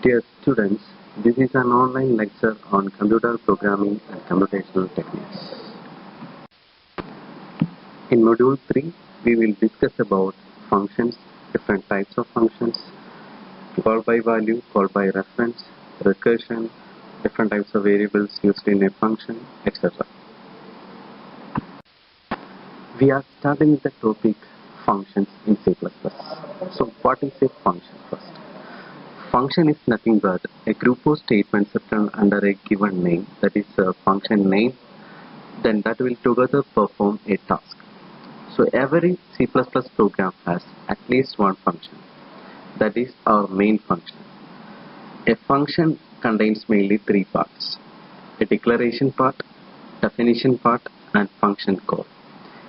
Dear students, this is an online lecture on computer programming and computational techniques. In Module 3, we will discuss about functions, different types of functions, call by value, call by reference, recursion, different types of variables used in a function, etc. We are starting the topic functions in C++. So what is a function first? Function is nothing but a group of statements written under a given name, that is a function name, then that will together perform a task. So every C++ program has at least one function, that is our main function. A function contains mainly three parts: a declaration part, definition part, and function call.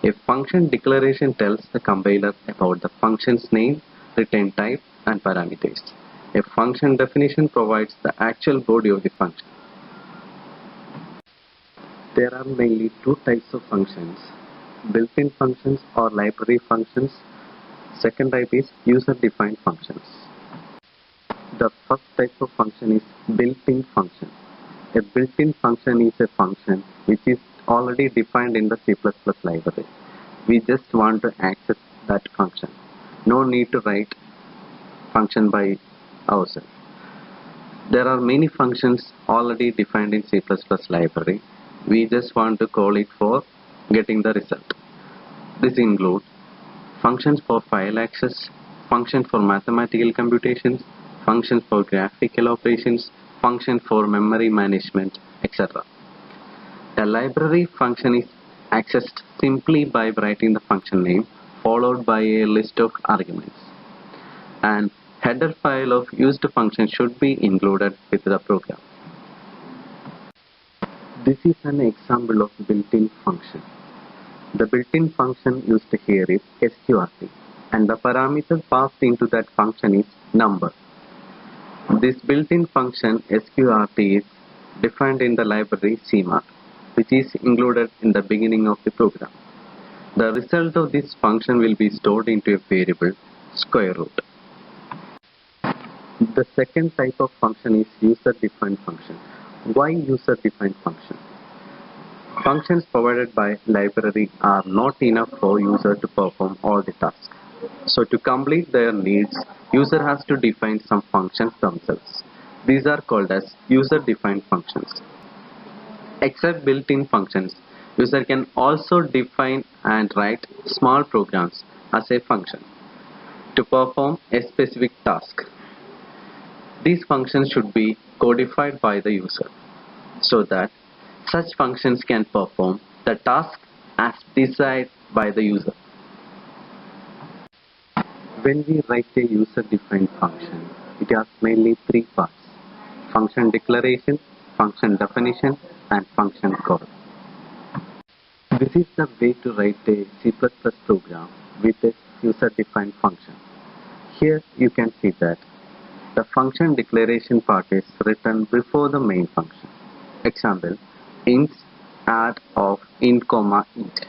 A function declaration tells the compiler about the function's name, return type, and parameters. A function definition provides the actual body of the function. There are mainly two types of functions: built-in functions or library functions. Second type is user-defined functions. The first type of function is built-in function. A built-in function is a function which is already defined in the C++ library. We just want to access that function. No need to write function by ourselves. There are many functions already defined in C++ library. We just want to call it for getting the result. This includes functions for file access, functions for mathematical computations, functions for graphical operations, functions for memory management, etc. A library function is accessed simply by writing the function name followed by a list of arguments. And header file of used function should be included with the program. This is an example of built-in function. The built-in function used here is sqrt, and the parameter passed into that function is number. This built-in function sqrt is defined in the library CMAR, which is included in the beginning of the program. The result of this function will be stored into a variable square root. The second type of function is user-defined function. Why user-defined function? Functions provided by library are not enough for user to perform all the tasks. So to complete their needs, user has to define some functions themselves. These are called as user-defined functions. Except built-in functions, user can also define and write small programs as a function to perform a specific task. These functions should be codified by the user so that such functions can perform the task as desired by the user. When we write a user-defined function, it has mainly three parts: function declaration, function definition, and function call. This is the way to write a C++ program with a user-defined function. Here you can see that the function declaration part is written before the main function. Example, int add of int comma int.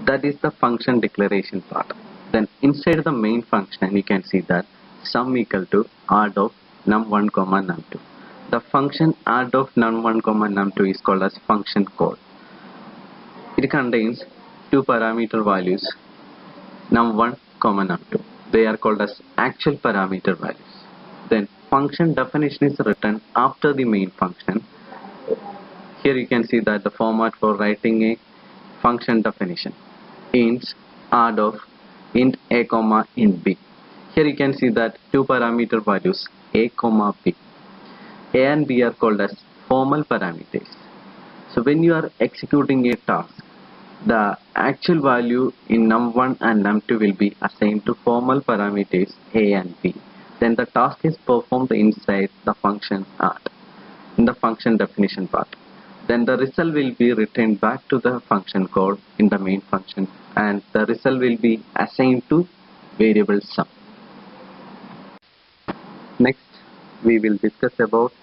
That is the function declaration part. Then inside the main function you can see that sum equal to add of num1 comma num2. The function add of num1 comma num2 is called as function call. It contains two parameter values, num1 comma num2. They are called as actual parameter values. Then function definition is written after the main function. Here you can see that the format for writing a function definition: int add of int a comma int b. Here you can see that two parameter values a comma b. A and b are called as formal parameters. So when you are executing a task, the actual value in num1 and num2 will be assigned to formal parameters a and b. Then the task is performed inside the function add, in the function definition part. Then the result will be returned back to the function call in the main function, and the result will be assigned to variable sum. Next, we will discuss about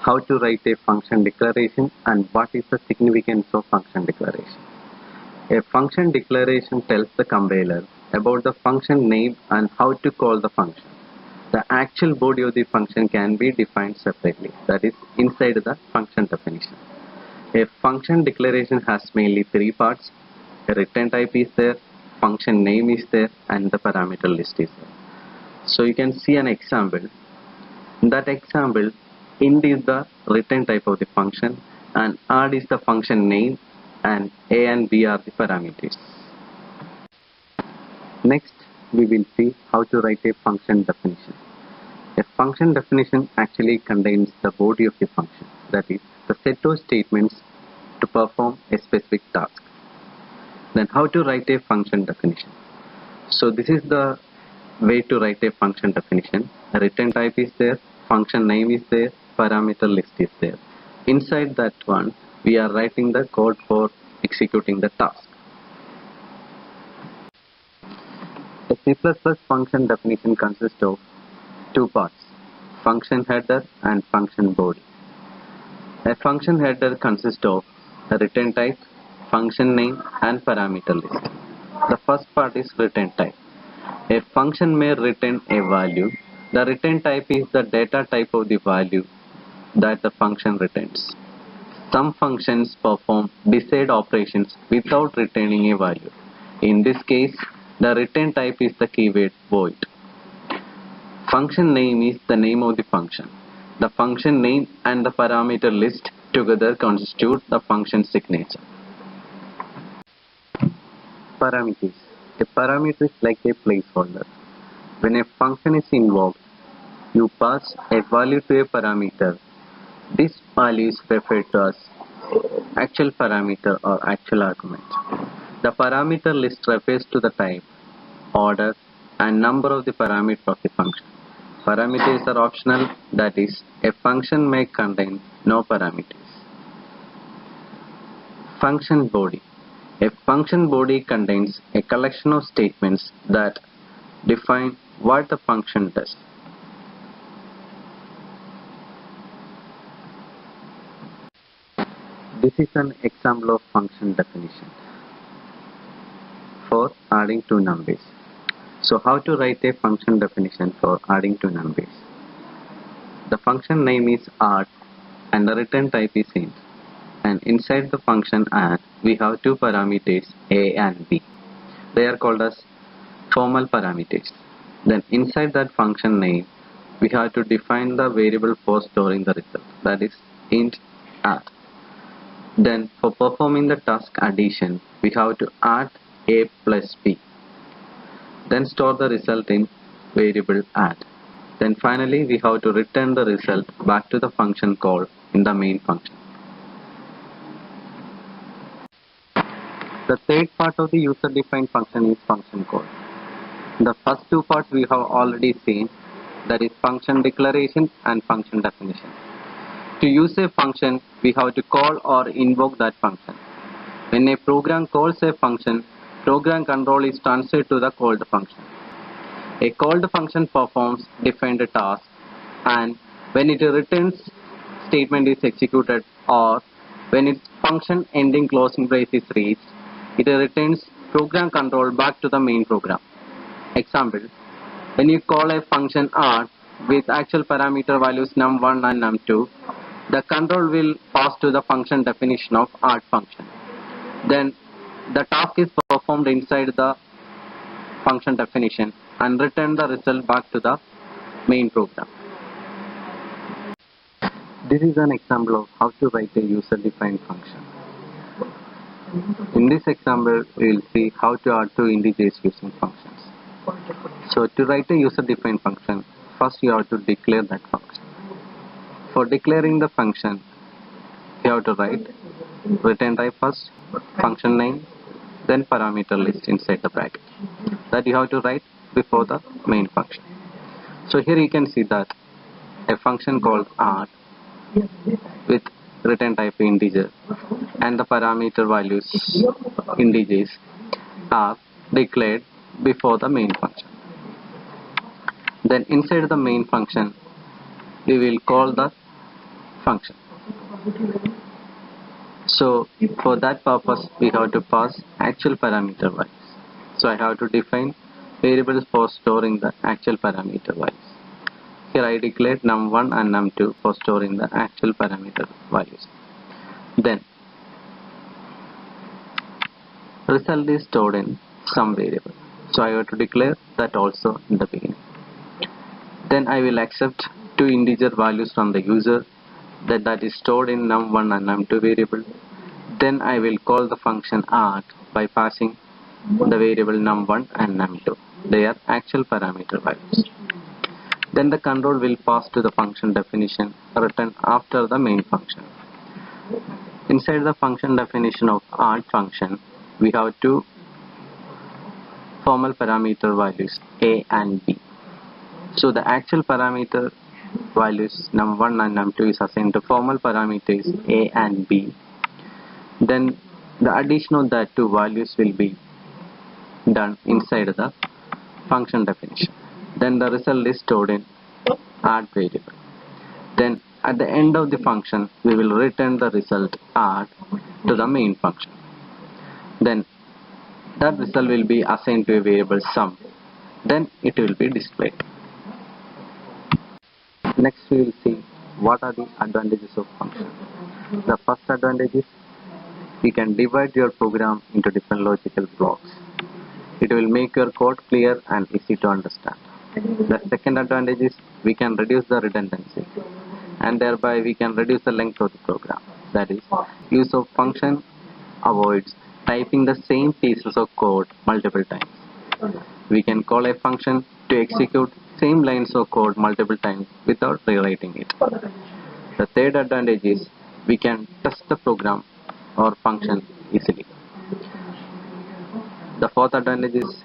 how to write a function declaration and what is the significance of function declaration. A function declaration tells the compiler about the function name and how to call the function. The actual body of the function can be defined separately, that is inside the function definition. A function declaration has mainly three parts. A return type is there, function name is there, and the parameter list is there. So you can see an example. In that example, int is the return type of the function and add is the function name, and a and b are the parameters. Next, we will see how to write a function definition. A function definition actually contains the body of the function, that is the set of statements to perform a specific task. Then how to write a function definition? So this is the way to write a function definition. A return type is there, function name is there, parameter list is there. Inside that one, we are writing the code for executing the task. A C++ function definition consists of two parts, function header and function body. A function header consists of a return type, function name, and parameter list. The first part is return type. A function may return a value. The return type is the data type of the value that the function returns. Some functions perform decide operations without returning a value. In this case, the return type is the keyword void. Function name is the name of the function. The function name and the parameter list together constitute the function signature. Parameters. A parameter is like a placeholder. When a function is invoked, you pass a value to a parameter. This value is referred to as actual parameter or actual argument. The parameter list refers to the type, order, and number of the parameter of the function. Parameters are optional, that is, a function may contain no parameters. Function body. A function body contains a collection of statements that define what the function does. This is an example of function definition for adding two numbers. So how to write a function definition for adding two numbers? The function name is add and the return type is int. And inside the function add, we have two parameters a and b. They are called as formal parameters. Then inside that function name, we have to define the variable for storing the result, that is int add. Then for performing the task addition, we have to add a plus b. Then store the result in variable add. Then finally we have to return the result back to the function call in the main function. The third part of the user-defined function is function call. The first two parts we have already seen, that is function declaration and function definition. To use a function, we have to call or invoke that function. When a program calls a function, program control is transferred to the called function. A called function performs defined task, and when it returns statement is executed, or when its function ending closing brace is reached, it returns program control back to the main program. Example, when you call a function add with actual parameter values num1 and num2, the control will pass to the function definition of add function. Then the task is performed inside the function definition and return the result back to the main program. This is an example of how to write a user-defined function. In this example, we will see how to add two integers using functions. So to write a user-defined function, first you have to declare that function. For declaring the function, you have to write return type first, function name, then parameter list inside the bracket. That you have to write before the main function. So here you can see that a function called add with return type integer and the parameter values integers are declared before the main function. Then inside the main function, we will call the function. So for that purpose, we have to pass actual parameter values. So I have to define variables for storing the actual parameter values. Here I declared num1 and num2 for storing the actual parameter values. Then result is stored in some variable. So I have to declare that also in the beginning. Then I will accept two integer values from the user that is stored in num1 and num2 variable. Then I will call the function arg by passing the variable num1 and num2. They are actual parameter values. Then the control will pass to the function definition written after the main function. Inside the function definition of arg function, we have two formal parameter values a and b. So the actual parameter values num1 and num2 is assigned to formal parameters a and b. Then the addition of that two values will be done inside the function definition. Then the result is stored in arg variable. Then at the end of the function we will return the result arg to the main function. Then that result will be assigned to a variable sum. Then it will be displayed. Next we will see what are the advantages of function. The first advantage is you can divide your program into different logical blocks. It will make your code clear and easy to understand. The second advantage is we can reduce the redundancy and thereby we can reduce the length of the program. That is, use of function avoids typing the same pieces of code multiple times. We can call a function to execute same lines of code multiple times without rewriting it. The third advantage is we can test the program or function easily. The fourth advantage is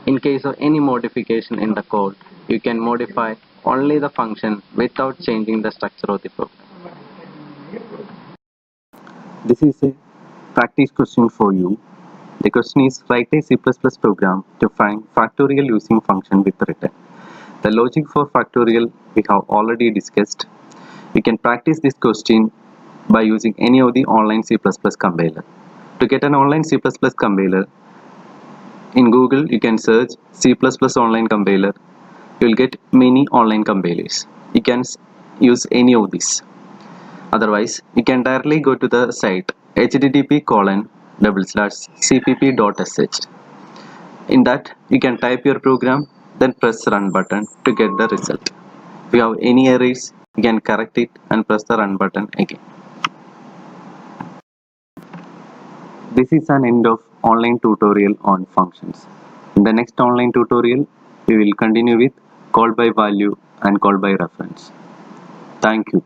in case of any modification in the code, you can modify only the function without changing the structure of the program. This is a practice question for you. The question is write a C++ program to find factorial using function with return. The logic for factorial we have already discussed. You can practice this question by using any of the online C++ compiler. To get an online C++ compiler, in Google you can search C++ online compiler. You will get many online compilers. You can use any of these. Otherwise, you can directly go to the site http://cpp.sh. In that, you can type your program, then press run button to get the result. If you have any errors, you can correct it and press the run button again. This is an end of online tutorial on functions. In the next online tutorial, we will continue with call by value and call by reference. Thank you.